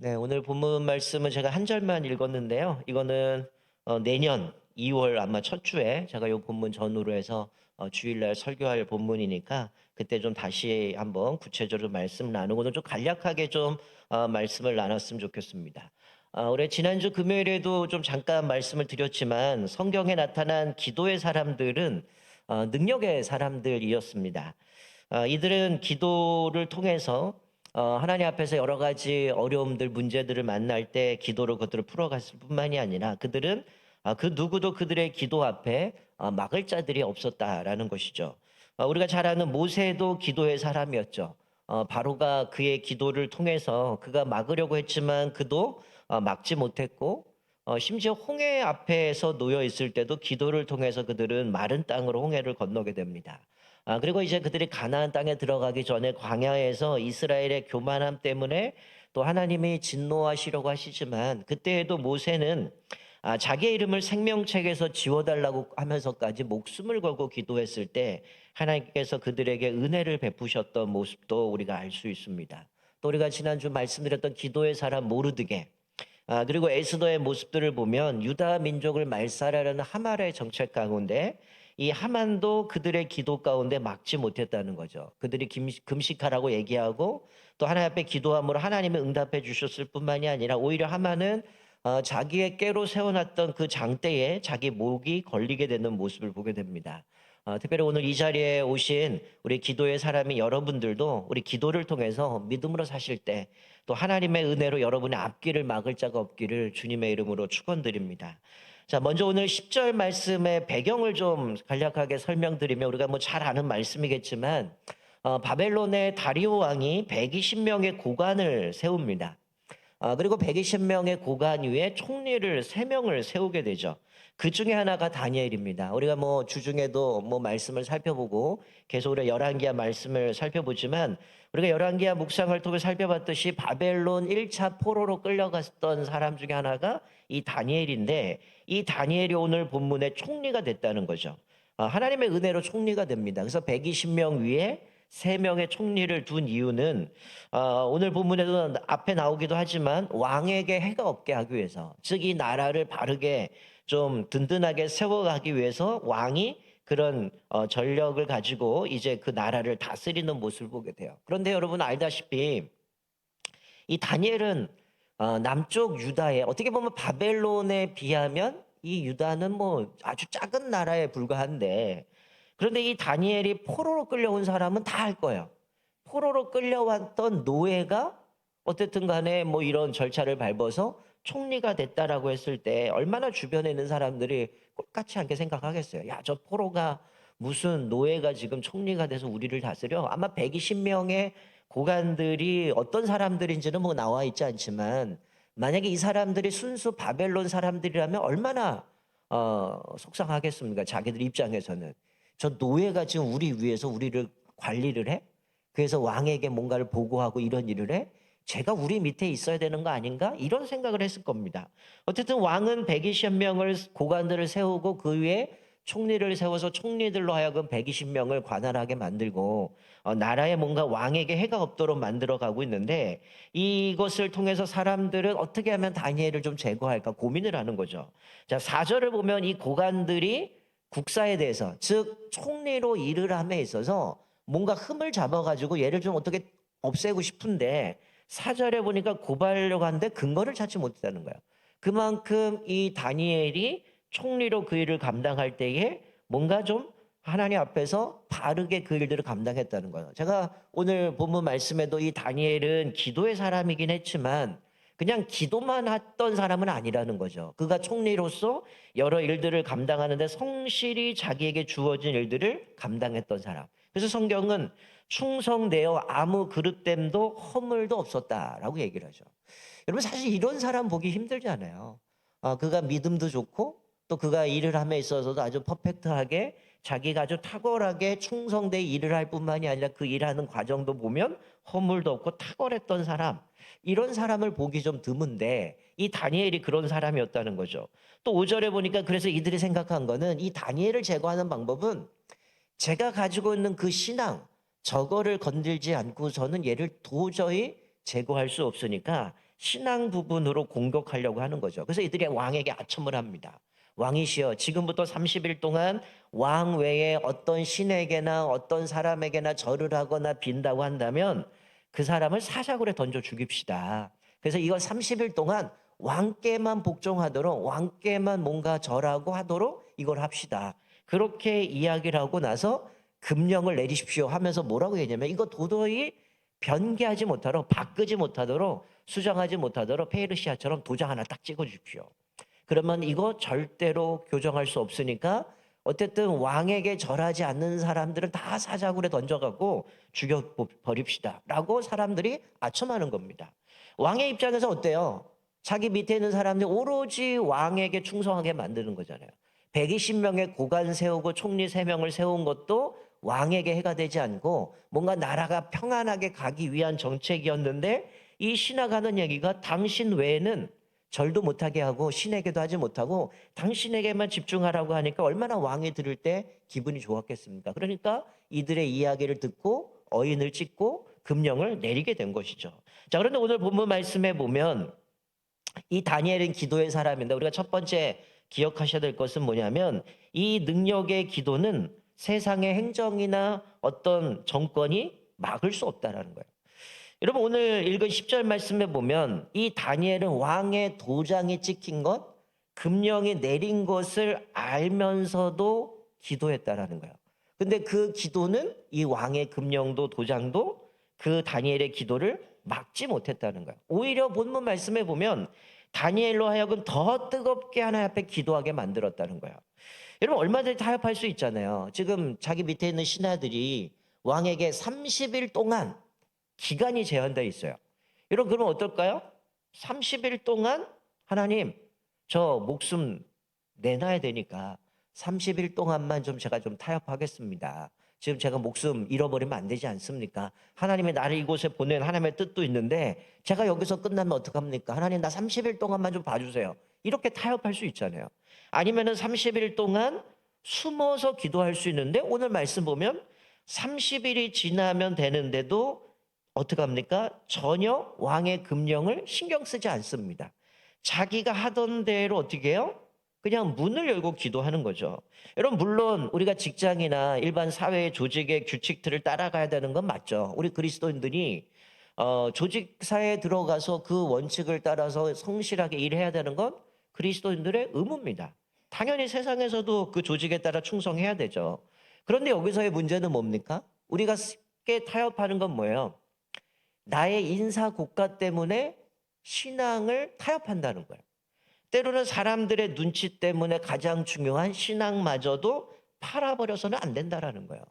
네, 오늘 본문 말씀은 제가 한 절만 읽었는데요. 이거는 내년 2월 아마 첫 주에 제가 이 본문 전후로 해서 주일날 설교할 본문이니까 그때 좀 다시 한번 구체적으로 말씀 나누고는 좀 간략하게 좀 말씀을 나눴으면 좋겠습니다. 우리 지난주 금요일에도 좀 잠깐 말씀을 드렸지만 성경에 나타난 기도의 사람들은 능력의 사람들이었습니다. 이들은 기도를 통해서 하나님 앞에서 여러 가지 어려움들, 문제들을 만날 때 기도로 그것들을 풀어갔을 뿐만이 아니라 그들은 그 누구도 그들의 기도 앞에 막을 자들이 없었다라는 것이죠. 우리가 잘 아는 모세도 기도의 사람이었죠. 바로가 그의 기도를 통해서 그가 막으려고 했지만 그도 막지 못했고 심지어 홍해 앞에서 놓여 있을 때도 기도를 통해서 그들은 마른 땅으로 홍해를 건너게 됩니다. 그리고 이제 그들이 가나안 땅에 들어가기 전에 광야에서 이스라엘의 교만함 때문에 또 하나님이 진노하시려고 하시지만 그때에도 모세는 자기의 이름을 생명책에서 지워달라고 하면서까지 목숨을 걸고 기도했을 때 하나님께서 그들에게 은혜를 베푸셨던 모습도 우리가 알 수 있습니다. 또 우리가 지난주 말씀드렸던 기도의 사람 모르드게 그리고 에스더의 모습들을 보면 유다 민족을 말살하려는 하만의 정책 가운데 이 하만도 그들의 기도 가운데 막지 못했다는 거죠. 그들이 금식하라고 얘기하고 또 하나님 앞에 기도함으로 하나님이 응답해 주셨을 뿐만이 아니라 오히려 하만은 자기의 꾀로 세워놨던 그 장대에 자기 목이 걸리게 되는 모습을 보게 됩니다. 특별히 오늘 이 자리에 오신 우리 기도의 사람이 여러분들도 우리 기도를 통해서 믿음으로 사실 때 또 하나님의 은혜로 여러분의 앞길을 막을 자가 없기를 주님의 이름으로 축원드립니다. 자, 먼저 오늘 10절 말씀의 배경을 좀 간략하게 설명드리면 우리가 뭐 잘 아는 말씀이겠지만 바벨론의 다리오 왕이 120명의 고관을 세웁니다. 그리고 120명의 고관 위에 총리를 3명을 세우게 되죠. 그 중에 하나가 다니엘입니다. 우리가 뭐 주중에도 뭐 말씀을 살펴보고 계속 우리가 열왕기하 말씀을 살펴보지만 우리가 열왕기하 묵상을 통해 살펴봤듯이 바벨론 1차 포로로 끌려갔던 사람 중에 하나가 이 다니엘인데 이 다니엘이 오늘 본문의 총리가 됐다는 거죠. 하나님의 은혜로 총리가 됩니다. 그래서 120명 위에 3명의 총리를 둔 이유는 오늘 본문에도 앞에 나오기도 하지만 왕에게 해가 없게 하기 위해서 즉 이 나라를 바르게 좀 든든하게 세워가기 위해서 왕이 그런 전력을 가지고 이제 그 나라를 다스리는 모습을 보게 돼요. 그런데 여러분 알다시피 이 다니엘은 남쪽 유다에 어떻게 보면 바벨론에 비하면 이 유다는 뭐 아주 작은 나라에 불과한데 그런데 이 다니엘이 포로로 끌려온 사람은 다 알 거예요. 포로로 끌려왔던 노예가 어쨌든 간에 뭐 이런 절차를 밟아서 총리가 됐다라고 했을 때 얼마나 주변에 있는 사람들이 꼴같이 않게 생각하겠어요. 야, 저 포로가 무슨 노예가 지금 총리가 돼서 우리를 다스려? 아마 120명의 고관들이 어떤 사람들인지는 뭐 나와 있지 않지만 만약에 이 사람들이 순수 바벨론 사람들이라면 얼마나 속상하겠습니까? 자기들 입장에서는. 저 노예가 지금 우리 위해서 우리를 관리를 해? 그래서 왕에게 뭔가를 보고하고 이런 일을 해? 제가 우리 밑에 있어야 되는 거 아닌가? 이런 생각을 했을 겁니다. 어쨌든 왕은 120명을 고관들을 세우고 그 위에 총리를 세워서 총리들로 하여금 120명을 관할하게 만들고 나라에 뭔가 왕에게 해가 없도록 만들어 가고 있는데 이것을 통해서 사람들은 어떻게 하면 다니엘을 좀 제거할까 고민을 하는 거죠. 자, 4절을 보면 이 고관들이 국사에 대해서 즉 총리로 일을 함에 있어서 뭔가 흠을 잡아가지고 얘를 좀 어떻게 없애고 싶은데 4절에 보니까 고발하려고 하는데 근거를 찾지 못했다는 거예요. 그만큼 이 다니엘이 총리로 그 일을 감당할 때에 뭔가 좀 하나님 앞에서 바르게 그 일들을 감당했다는 거예요. 제가 오늘 본문 말씀에도 이 다니엘은 기도의 사람이긴 했지만 그냥 기도만 했던 사람은 아니라는 거죠. 그가 총리로서 여러 일들을 감당하는데 성실히 자기에게 주어진 일들을 감당했던 사람. 그래서 성경은 충성되어 아무 그릇됨도 허물도 없었다라고 얘기를 하죠. 여러분 사실 이런 사람 보기 힘들잖아요. 그가 믿음도 좋고 또 그가 일을 함에 있어서도 아주 퍼펙트하게 자기가 아주 탁월하게 충성되어 일을 할 뿐만이 아니라 그 일하는 과정도 보면 허물도 없고 탁월했던 사람 이런 사람을 보기 좀 드문데 이 다니엘이 그런 사람이었다는 거죠. 또 5절에 보니까 그래서 이들이 생각한 거는 이 다니엘을 제거하는 방법은 제가 가지고 있는 그 신앙 저거를 건들지 않고서는 얘를 도저히 제거할 수 없으니까 신앙 부분으로 공격하려고 하는 거죠. 그래서 이들이 왕에게 아첨을 합니다. 왕이시여, 지금부터 30일 동안 왕 외에 어떤 신에게나 어떤 사람에게나 절을 하거나 빈다고 한다면 그 사람을 사자굴에 던져 죽입시다. 그래서 이거 30일 동안 왕께만 복종하도록, 왕께만 뭔가 절하고 하도록 이걸 합시다. 그렇게 이야기를 하고 나서 금령을 내리십시오 하면서 뭐라고 했냐면, 이거 도저히 변개하지 못하도록, 바꾸지 못하도록, 수정하지 못하도록 페르시아처럼 도장 하나 딱 찍어 주십시오. 그러면 이거 절대로 교정할 수 없으니까 어쨌든 왕에게 절하지 않는 사람들은 다 사자굴에 던져갖고 죽여버립시다 라고 사람들이 아첨하는 겁니다. 왕의 입장에서 어때요? 자기 밑에 있는 사람들이 오로지 왕에게 충성하게 만드는 거잖아요. 120명의 고관 세우고 총리 3명을 세운 것도 왕에게 해가 되지 않고 뭔가 나라가 평안하게 가기 위한 정책이었는데, 이 신하가 하는 얘기가 당신 외에는 절도 못하게 하고 신에게도 하지 못하고 당신에게만 집중하라고 하니까 얼마나 왕이 들을 때 기분이 좋았겠습니까? 그러니까 이들의 이야기를 듣고 어인을 찍고 금령을 내리게 된 것이죠. 자, 그런데 오늘 본문 말씀에 보면 이 다니엘은 기도의 사람인데, 우리가 첫 번째 기억하셔야 될 것은 뭐냐면, 이 능력의 기도는 세상의 행정이나 어떤 정권이 막을 수 없다라는 거예요. 여러분, 오늘 읽은 10절 말씀에 보면 이 다니엘은 왕의 도장이 찍힌 것, 금령이 내린 것을 알면서도 기도했다라는 거예요. 근데 그 기도는, 이 왕의 금령도 도장도 그 다니엘의 기도를 막지 못했다는 거예요. 오히려 본문 말씀에 보면 다니엘로 하여금 더 뜨겁게 하나님 앞에 기도하게 만들었다는 거예요. 여러분, 얼마든지 타협할 수 있잖아요. 지금 자기 밑에 있는 신하들이 왕에게 30일 동안 기간이 제한되어 있어요. 여러분, 그러면 어떨까요? 30일 동안 하나님, 저 목숨 내놔야 되니까 30일 동안만 좀 제가 좀 타협하겠습니다. 지금 제가 목숨 잃어버리면 안 되지 않습니까? 하나님이 나를 이곳에 보낸 하나님의 뜻도 있는데 제가 여기서 끝나면 어떡합니까? 하나님, 나 30일 동안만 좀 봐주세요. 이렇게 타협할 수 있잖아요. 아니면은 30일 동안 숨어서 기도할 수 있는데, 오늘 말씀 보면 30일이 지나면 되는데도 어떻게 합니까? 전혀 왕의 금령을 신경 쓰지 않습니다. 자기가 하던 대로 어떻게 해요? 그냥 문을 열고 기도하는 거죠. 여러분, 물론 우리가 직장이나 일반 사회의 조직의 규칙들을 따라가야 되는 건 맞죠. 우리 그리스도인들이 조직사에 들어가서 그 원칙을 따라서 성실하게 일해야 되는 건 그리스도인들의 의무입니다. 당연히 세상에서도 그 조직에 따라 충성해야 되죠. 그런데 여기서의 문제는 뭡니까? 우리가 쉽게 타협하는 건 뭐예요? 나의 인사 고과 때문에 신앙을 타협한다는 거예요. 때로는 사람들의 눈치 때문에 가장 중요한 신앙마저도 팔아버려서는 안 된다라는 거예요.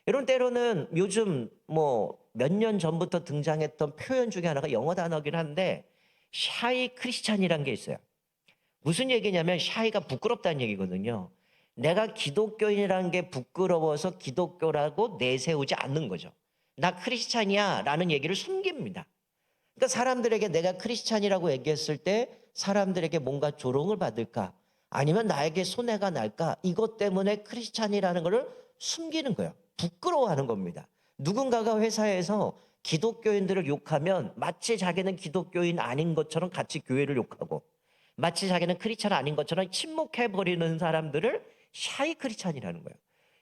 여러분, 때로는 요즘 뭐 몇 년 전부터 등장했던 표현 중에 하나가 영어 단어긴 한데, 샤이 크리스찬이라는 게 있어요. 무슨 얘기냐면 샤이가 부끄럽다는 얘기거든요. 내가 기독교인이라는 게 부끄러워서 기독교라고 내세우지 않는 거죠. 나 크리스찬이야 라는 얘기를 숨깁니다. 그러니까 사람들에게 내가 크리스찬이라고 얘기했을 때 사람들에게 뭔가 조롱을 받을까, 아니면 나에게 손해가 날까, 이것 때문에 크리스찬이라는 것을 숨기는 거예요. 부끄러워하는 겁니다. 누군가가 회사에서 기독교인들을 욕하면 마치 자기는 기독교인 아닌 것처럼 같이 교회를 욕하고, 마치 자기는 크리스찬 아닌 것처럼 침묵해버리는 사람들을 샤이 크리스찬이라는 거예요.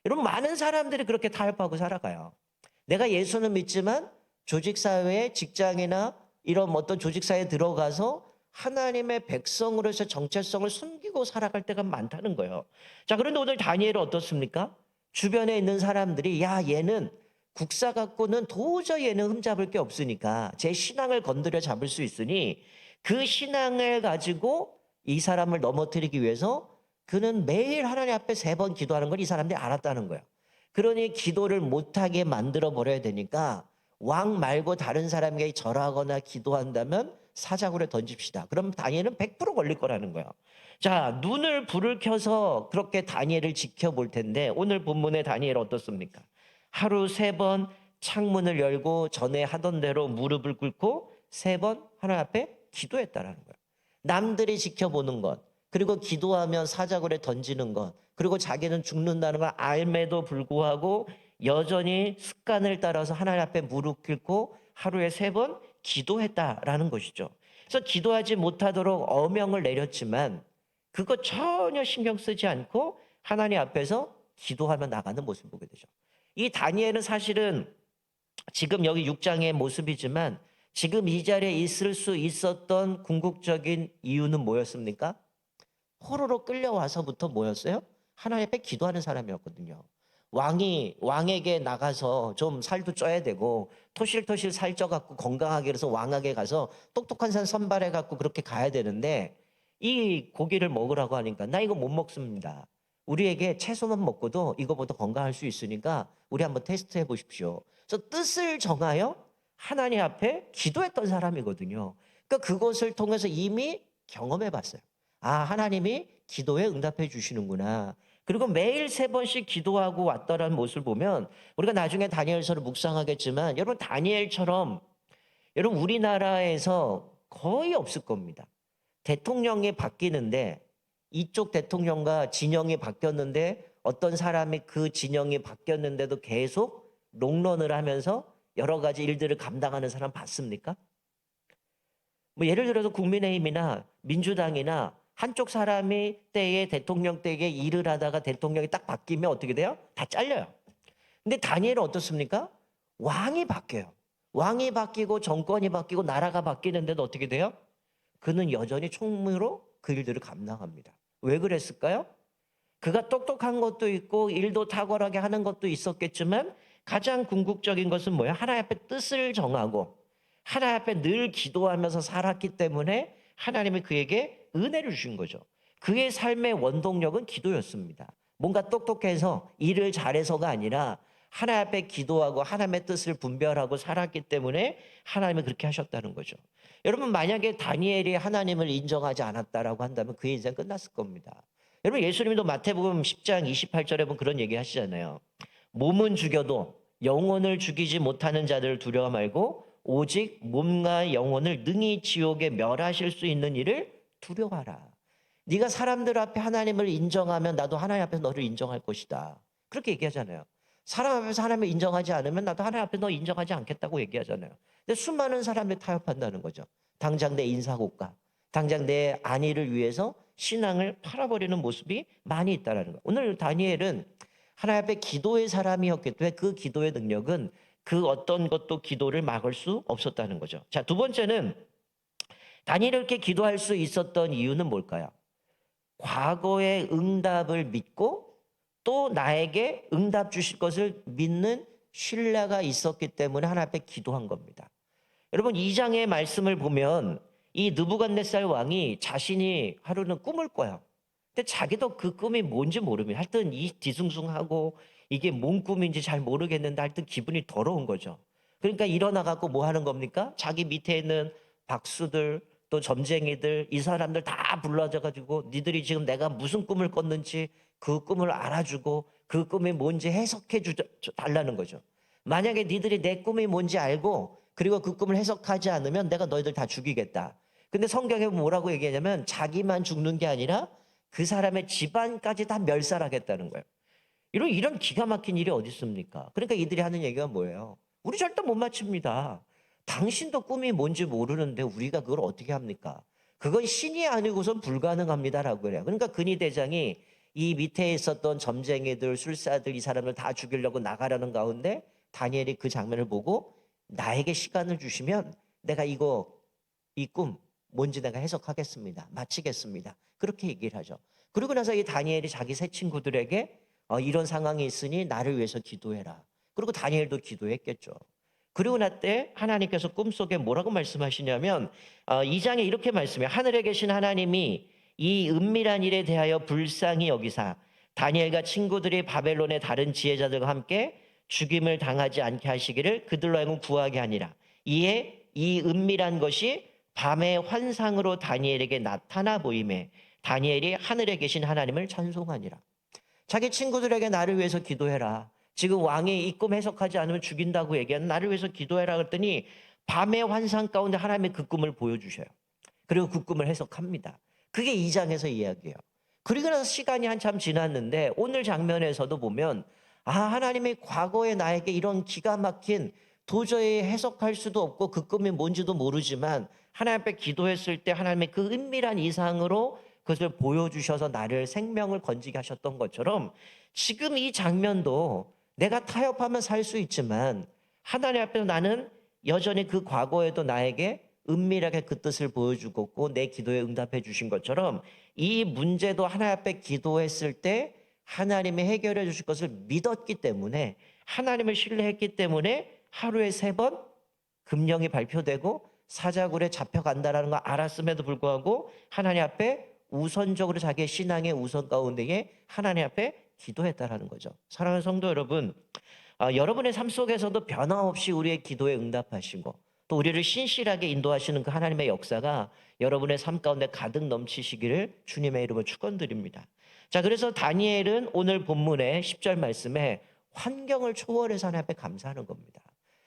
여러분, 많은 사람들이 그렇게 타협하고 살아가요. 내가 예수는 믿지만 조직사회에, 직장이나 이런 어떤 조직사회에 들어가서 하나님의 백성으로서 정체성을 숨기고 살아갈 때가 많다는 거예요. 자, 그런데 오늘 다니엘은 어떻습니까? 주변에 있는 사람들이, 야, 얘는 국사 갖고는 도저히 얘는 흠잡을 게 없으니까 제 신앙을 건드려 잡을 수 있으니 그 신앙을 가지고 이 사람을 넘어뜨리기 위해서 그는 매일 하나님 앞에 3번 기도하는 걸 이 사람들이 알았다는 거예요. 그러니 기도를 못하게 만들어 버려야 되니까 왕 말고 다른 사람에게 절하거나 기도한다면 사자굴에 던집시다. 그럼 다니엘은 100% 걸릴 거라는 거예요. 자, 눈을 불을 켜서 그렇게 다니엘을 지켜볼 텐데, 오늘 본문의 다니엘 어떻습니까? 하루 3번 창문을 열고 전에 하던 대로 무릎을 꿇고 3번 하나님 앞에 기도했다라는 거예요. 남들이 지켜보는 것, 그리고 기도하면 사자굴에 던지는 것, 그리고 자기는 죽는다는 걸 알매도 불구하고 여전히 습관을 따라서 하나님 앞에 무릎 꿇고 하루에 3번 기도했다라는 것이죠. 그래서 기도하지 못하도록 어명을 내렸지만 그거 전혀 신경 쓰지 않고 하나님 앞에서 기도하며 나가는 모습을 보게 되죠. 이 다니엘은 사실은 지금 여기 6장의 모습이지만 지금 이 자리에 있을 수 있었던 궁극적인 이유는 뭐였습니까? 포로로 끌려와서부터 뭐였어요? 하나님 앞에 기도하는 사람이었거든요. 왕에게 나가서 좀 살도 쪄야 되고 토실토실 살쪄갖고 건강하게 해서 왕에게 가서 똑똑한 산 선발해갖고 그렇게 가야 되는데 이 고기를 먹으라고 하니까 나 이거 못 먹습니다. 우리에게 채소만 먹고도 이거보다 건강할 수 있으니까 우리 한번 테스트 해보십시오. 그래서 뜻을 정하여 하나님 앞에 기도했던 사람이거든요. 그러니까 그것을 통해서 이미 경험해 봤어요. 아, 하나님이 기도에 응답해 주시는구나. 그리고 매일 3번씩 기도하고 왔다라는 모습을 보면 우리가 나중에 다니엘서를 묵상하겠지만 여러분 다니엘처럼 여러분 우리나라에서 거의 없을 겁니다. 대통령이 바뀌는데 이쪽 대통령과 진영이 바뀌었는데 어떤 사람이 그 진영이 바뀌었는데도 계속 롱런을 하면서 여러 가지 일들을 감당하는 사람 봤습니까? 뭐 예를 들어서 국민의힘이나 민주당이나 한쪽 사람이 때에 대통령 때에 일을 하다가 대통령이 딱 바뀌면 어떻게 돼요? 다 잘려요. 근데 다니엘은 어떻습니까? 왕이 바뀌어요. 왕이 바뀌고 정권이 바뀌고 나라가 바뀌는데도 어떻게 돼요? 그는 여전히 총무로 그 일들을 감당합니다. 왜 그랬을까요? 그가 똑똑한 것도 있고 일도 탁월하게 하는 것도 있었겠지만 가장 궁극적인 것은 뭐예요? 하나님 앞에 뜻을 정하고 하나님 앞에 늘 기도하면서 살았기 때문에 하나님이 그에게 은혜를 주신 거죠. 그의 삶의 원동력은 기도였습니다. 뭔가 똑똑해서 일을 잘해서가 아니라 하나님 앞에 기도하고 하나님의 뜻을 분별하고 살았기 때문에 하나님이 그렇게 하셨다는 거죠. 여러분 만약에 다니엘이 하나님을 인정하지 않았다라고 한다면 그의 인생 끝났을 겁니다. 여러분 예수님도 마태복음 10장 28절에 보면 그런 얘기 하시잖아요. 몸은 죽여도 영혼을 죽이지 못하는 자들을 두려워 말고 오직 몸과 영혼을 능히 지옥에 멸하실 수 있는 이를 두려워하라. 네가 사람들 앞에 하나님을 인정하면 나도 하나님 앞에서 너를 인정할 것이다. 그렇게 얘기하잖아요. 사람 앞에서 하나님을 인정하지 않으면 나도 하나님 앞에 너 인정하지 않겠다고 얘기하잖아요. 근데 수많은 사람들이 타협한다는 거죠. 당장 내 인사고가, 당장 내 안위를 위해서 신앙을 팔아버리는 모습이 많이 있다는 거예요. 오늘 다니엘은 하나님 앞에 기도의 사람이었기 때문에 그 기도의 능력은 그 어떤 것도 기도를 막을 수 없었다는 거죠. 자, 두 번째는 다니엘이 이렇게 기도할 수 있었던 이유는 뭘까요? 과거의 응답을 믿고 또 나에게 응답 주실 것을 믿는 신뢰가 있었기 때문에 하나님 앞에 기도한 겁니다. 여러분 2장의 말씀을 보면 이 느부갓네살 왕이 자신이 하루는 꿈을 꿔요. 근데 자기도 그 꿈이 뭔지 모르면 하여튼 이 뒤숭숭하고 이게 뭔 꿈인지 잘 모르겠는데 하여튼 기분이 더러운 거죠. 그러니까 일어나 갖고 뭐 하는 겁니까? 자기 밑에 있는 박수들 또 점쟁이들 이 사람들 다 불러져 가지고 니들이 지금 내가 무슨 꿈을 꿨는지 그 꿈을 알아주고 그 꿈이 뭔지 해석해 달라는 거죠. 만약에 니들이 내 꿈이 뭔지 알고 그리고 그 꿈을 해석하지 않으면 내가 너희들 다 죽이겠다. 근데 성경에 뭐라고 얘기하냐면 자기만 죽는 게 아니라 그 사람의 집안까지 다 멸살하겠다는 거예요. 이런 기가 막힌 일이 어디 있습니까? 그러니까 이들이 하는 얘기가 뭐예요? 우리 절대 못 맞춥니다. 당신도 꿈이 뭔지 모르는데 우리가 그걸 어떻게 합니까? 그건 신이 아니고선 불가능합니다라고 그래요. 그러니까 근위대장이 이 밑에 있었던 점쟁이들, 술사들 이 사람을 다 죽이려고 나가려는 가운데 다니엘이 그 장면을 보고 나에게 시간을 주시면 내가 이 꿈 뭔지 내가 해석하겠습니다. 마치겠습니다. 그렇게 얘기를 하죠. 그리고 나서 이 다니엘이 자기 세 친구들에게 이런 상황이 있으니 나를 위해서 기도해라. 그리고 다니엘도 기도했겠죠. 그리고 나때 하나님께서 꿈속에 뭐라고 말씀하시냐면 2장에 이렇게 말씀해요. 하늘에 계신 하나님이 이 은밀한 일에 대하여 불쌍히 여기사 다니엘과 친구들이 바벨론의 다른 지혜자들과 함께 죽임을 당하지 않게 하시기를 그들로 하여금 구하게 하니라. 이에 이 은밀한 것이 밤의 환상으로 다니엘에게 나타나 보임에 다니엘이 하늘에 계신 하나님을 찬송하니라. 자기 친구들에게 나를 위해서 기도해라. 지금 왕이 이 꿈 해석하지 않으면 죽인다고 얘기하는 나를 위해서 기도해라 그랬더니 밤의 환상 가운데 하나님의 그 꿈을 보여주셔요. 그리고 그 꿈을 해석합니다. 그게 2장에서 이야기예요. 그리고 나서 시간이 한참 지났는데 오늘 장면에서도 보면 하나님이 과거에 나에게 이런 기가 막힌 도저히 해석할 수도 없고 그 꿈이 뭔지도 모르지만 하나님 앞에 기도했을 때 하나님의 그 은밀한 이상으로 그것을 보여주셔서 나를 생명을 건지게 하셨던 것처럼 지금 이 장면도 내가 타협하면 살 수 있지만 하나님 앞에서 나는 여전히 그 과거에도 나에게 은밀하게 그 뜻을 보여주고 내 기도에 응답해 주신 것처럼 이 문제도 하나님 앞에 기도했을 때 하나님이 해결해 주실 것을 믿었기 때문에 하나님을 신뢰했기 때문에 하루에 3번 금령이 발표되고 사자굴에 잡혀간다라는 걸 알았음에도 불구하고 하나님 앞에 우선적으로 자기의 신앙의 우선 가운데에 하나님 앞에 기도했다라는 거죠. 사랑하는 성도 여러분, 여러분의 삶 속에서도 변함없이 우리의 기도에 응답하시고 또 우리를 신실하게 인도하시는 그 하나님의 역사가 여러분의 삶 가운데 가득 넘치시기를 주님의 이름으로 축원드립니다. 자, 그래서 다니엘은 오늘 본문의 10절 말씀에 환경을 초월해서 하나님 앞에 감사하는 겁니다.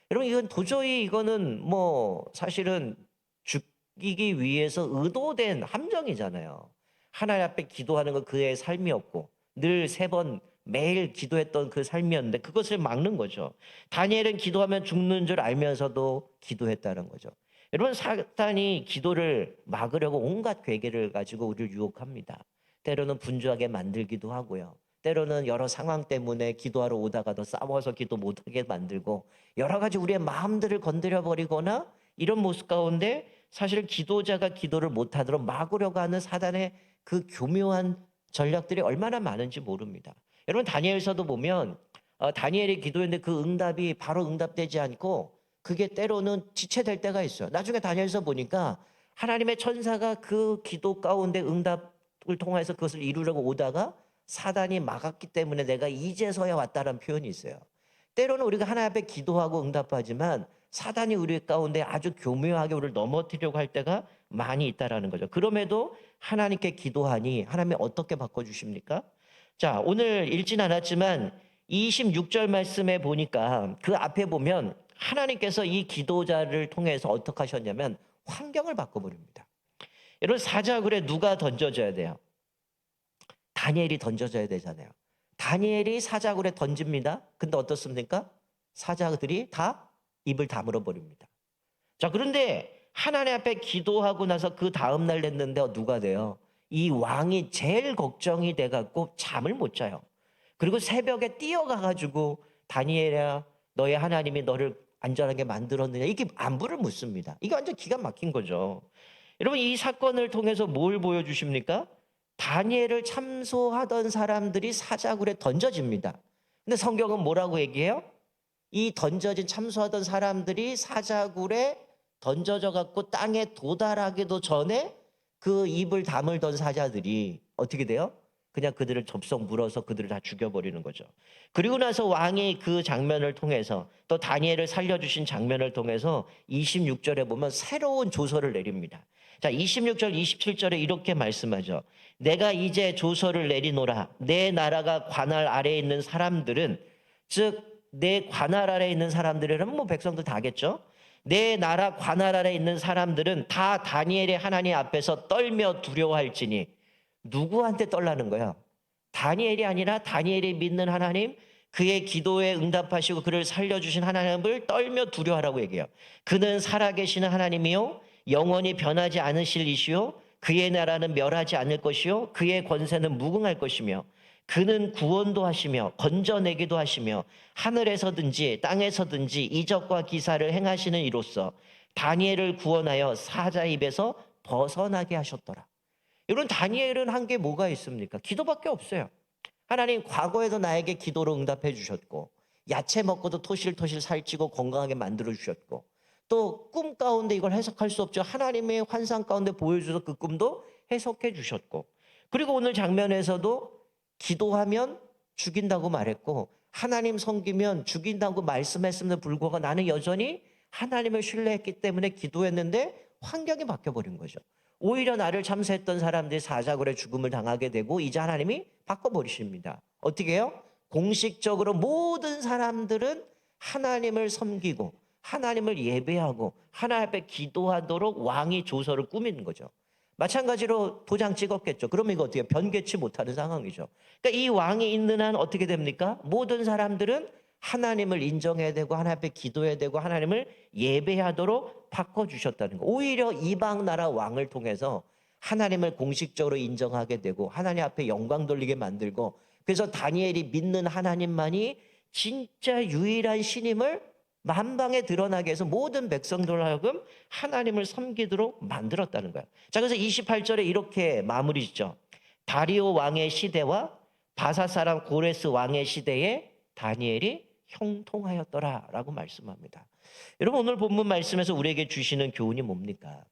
여러분, 이건 도저히 이거는 뭐 사실은 죽이기 위해서 의도된 함정이잖아요. 하나님 앞에 기도하는 건 그의 삶이었고 늘 3번 매일 기도했던 그 삶이었는데 그것을 막는 거죠. 다니엘은 기도하면 죽는 줄 알면서도 기도했다는 거죠. 여러분, 사탄이 기도를 막으려고 온갖 괴계를 가지고 우리를 유혹합니다. 때로는 분주하게 만들기도 하고요. 때로는 여러 상황 때문에 기도하러 오다가도 싸워서 기도 못하게 만들고 여러 가지 우리의 마음들을 건드려 버리거나 이런 모습 가운데 사실 기도자가 기도를 못하도록 막으려고 하는 사단의 그 교묘한 전략들이 얼마나 많은지 모릅니다. 여러분, 다니엘서도 보면 다니엘이 기도했는데 그 응답이 바로 응답되지 않고 그게 때로는 지체될 때가 있어요. 나중에 다니엘서 보니까 하나님의 천사가 그 기도 가운데 응답을 통해서 그것을 이루려고 오다가 사단이 막았기 때문에 내가 이제서야 왔다는 표현이 있어요. 때로는 우리가 하나님 앞에 기도하고 응답하지만 사단이 우리 가운데 아주 교묘하게 우리를 넘어뜨리려고 할 때가 많이 있다라는 거죠. 그럼에도 하나님께 기도하니 하나님이 어떻게 바꿔주십니까? 자, 오늘 읽진 않았지만 26절 말씀에 보니까 그 앞에 보면 하나님께서 이 기도자를 통해서 어떻게 하셨냐면 환경을 바꿔버립니다. 여러분, 사자굴에 누가 던져져야 돼요? 다니엘이 던져져야 되잖아요. 다니엘이 사자굴에 던집니다. 근데 어떻습니까? 사자들이 다 입을 다물어 버립니다. 자, 그런데 하나님 앞에 기도하고 나서 그 다음날 냈는데 누가 돼요? 이 왕이 제일 걱정이 돼갖고 잠을 못 자요. 그리고 새벽에 뛰어가가지고 다니엘아, 너의 하나님이 너를 안전하게 만들었느냐, 이게 안부를 묻습니다. 이게 완전 기가 막힌 거죠. 여러분, 이 사건을 통해서 뭘 보여주십니까? 다니엘을 참소하던 사람들이 사자굴에 던져집니다. 근데 성경은 뭐라고 얘기해요? 이 던져진 참소하던 사람들이 사자굴에 던져져 갖고 땅에 도달하기도 전에 그 입을 다물던 사자들이 어떻게 돼요? 그냥 그들을 접속 물어서 그들을 다 죽여버리는 거죠. 그리고 나서 왕이 그 장면을 통해서 또 다니엘을 살려주신 장면을 통해서 26절에 보면 새로운 조서를 내립니다. 자, 26절, 27절에 이렇게 말씀하죠. 내가 이제 조서를 내리노라. 내 나라가 관할 아래에 있는 사람들은, 즉 내 관할 아래에 있는 사람들이라면 뭐 백성들 다겠죠. 내 나라 관할 아래에 있는 사람들은 다 다니엘의 하나님 앞에서 떨며 두려워할지니. 누구한테 떨라는 거야? 다니엘이 아니라 다니엘이 믿는 하나님, 그의 기도에 응답하시고 그를 살려주신 하나님을 떨며 두려워하라고 얘기해요. 그는 살아계시는 하나님이요 영원히 변하지 않으실 이시요 그의 나라는 멸하지 않을 것이요 그의 권세는 무궁할 것이며 그는 구원도 하시며 건져내기도 하시며 하늘에서든지 땅에서든지 이적과 기사를 행하시는 이로써 다니엘을 구원하여 사자 입에서 벗어나게 하셨더라. 여러분, 다니엘은 한 게 뭐가 있습니까? 기도밖에 없어요. 하나님, 과거에도 나에게 기도로 응답해 주셨고 야채 먹고도 토실토실 살찌고 건강하게 만들어 주셨고 또 꿈 가운데 이걸 해석할 수 없죠. 하나님의 환상 가운데 보여주셔서 그 꿈도 해석해 주셨고 그리고 오늘 장면에서도 기도하면 죽인다고 말했고 하나님 섬기면 죽인다고 말씀했음에도 불구하고 나는 여전히 하나님을 신뢰했기 때문에 기도했는데 환경이 바뀌어버린 거죠. 오히려 나를 참소했던 사람들이 사자굴에 죽음을 당하게 되고 이제 하나님이 바꿔버리십니다. 어떻게 해요? 공식적으로 모든 사람들은 하나님을 섬기고 하나님을 예배하고 하나님 앞에 기도하도록 왕이 조서를 꾸미는 거죠. 마찬가지로 도장 찍었겠죠. 그러면 이거 어떻게 변개치 못하는 상황이죠. 그러니까 이 왕이 있는 한 어떻게 됩니까? 모든 사람들은 하나님을 인정해야 되고 하나님 앞에 기도해야 되고 하나님을 예배하도록 바꿔주셨다는 거. 오히려 이방 나라 왕을 통해서 하나님을 공식적으로 인정하게 되고 하나님 앞에 영광 돌리게 만들고, 그래서 다니엘이 믿는 하나님만이 진짜 유일한 신임을 만방에 드러나게 해서 모든 백성들 하여금 하나님을 섬기도록 만들었다는 거예요. 자, 그래서 28절에 이렇게 마무리 짓죠. 다리오 왕의 시대와 바사 사람 고레스 왕의 시대에 다니엘이 형통하였더라라고 말씀합니다. 여러분, 오늘 본문 말씀에서 우리에게 주시는 교훈이 뭡니까?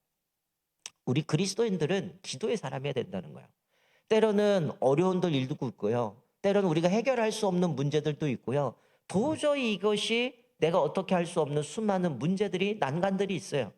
우리 그리스도인들은 기도의 사람이어야 된다는 거예요. 때로는 어려운 일도 있고요. 때로는 우리가 해결할 수 없는 문제들도 있고요. 도저히 이것이 내가 어떻게 할 수 없는 수많은 문제들이, 난관들이 있어요.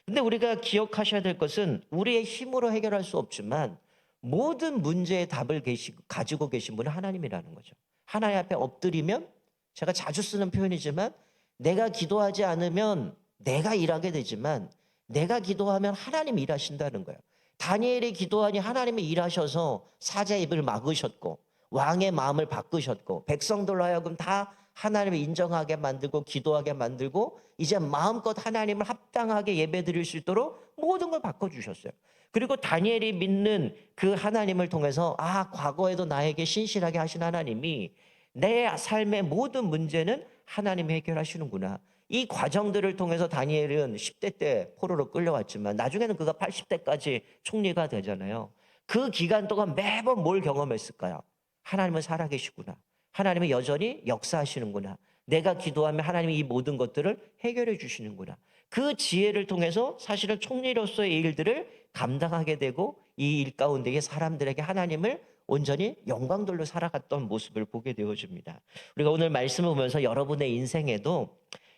근데 우리가 기억하셔야 될 것은 우리의 힘으로 해결할 수 없지만 모든 문제의 답을 가지고 계신 분은 하나님이라는 거죠. 하나님 앞에 엎드리면, 제가 자주 쓰는 표현이지만, 내가 기도하지 않으면 내가 일하게 되지만 내가 기도하면 하나님이 일하신다는 거예요. 다니엘이 기도하니 하나님이 일하셔서 사자의 입을 막으셨고 왕의 마음을 바꾸셨고 백성들로 하여금 다 하나님을 인정하게 만들고 기도하게 만들고 이제 마음껏 하나님을 합당하게 예배드릴 수 있도록 모든 걸 바꿔주셨어요. 그리고 다니엘이 믿는 그 하나님을 통해서 과거에도 나에게 신실하게 하신 하나님이 내 삶의 모든 문제는 하나님이 해결하시는구나. 이 과정들을 통해서 다니엘은 10대 때 포로로 끌려왔지만 나중에는 그가 80대까지 총리가 되잖아요. 그 기간 동안 매번 뭘 경험했을까요? 하나님은 살아계시구나. 하나님은 여전히 역사하시는구나. 내가 기도하면 하나님이 이 모든 것들을 해결해 주시는구나. 그 지혜를 통해서 사실은 총리로서의 일들을 감당하게 되고 이 일 가운데에 사람들에게 하나님을 온전히 영광돌로 살아갔던 모습을 보게 되어집니다. 우리가 오늘 말씀을 보면서 여러분의 인생에도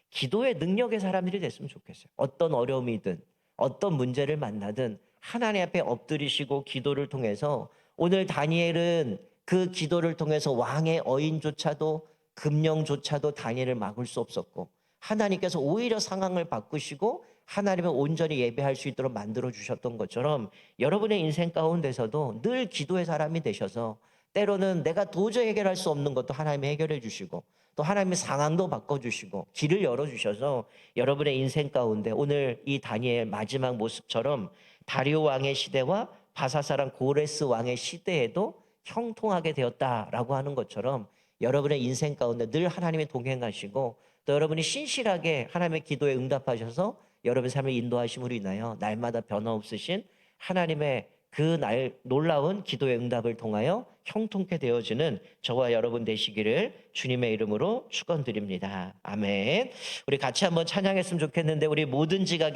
기도의 능력의 사람들이 됐으면 좋겠어요. 어떤 어려움이든 어떤 문제를 만나든 하나님 앞에 엎드리시고 기도를 통해서, 오늘 다니엘은 그 기도를 통해서 왕의 어인조차도 금령조차도 다니엘을 막을 수 없었고 하나님께서 오히려 상황을 바꾸시고 하나님을 온전히 예배할 수 있도록 만들어 주셨던 것처럼 여러분의 인생 가운데서도 늘 기도의 사람이 되셔서 때로는 내가 도저히 해결할 수 없는 것도 하나님이 해결해 주시고 또 하나님의 상황도 바꿔주시고 길을 열어주셔서 여러분의 인생 가운데 오늘 이 다니엘 마지막 모습처럼 다리오 왕의 시대와 바사 사람 고레스 왕의 시대에도 형통하게 되었다라고 하는 것처럼 여러분의 인생 가운데 늘 하나님이 동행하시고 또 여러분이 신실하게 하나님의 기도에 응답하셔서 여러분의 삶을 인도하심으로 인하여 날마다 변화없으신 하나님의 그 놀라운 기도의 응답을 통하여 형통케 되어지는 저와 여러분 되시기를 주님의 이름으로 축원드립니다. 아멘. 우리 같이 한번 찬양했으면 좋겠는데 우리 모든 지각에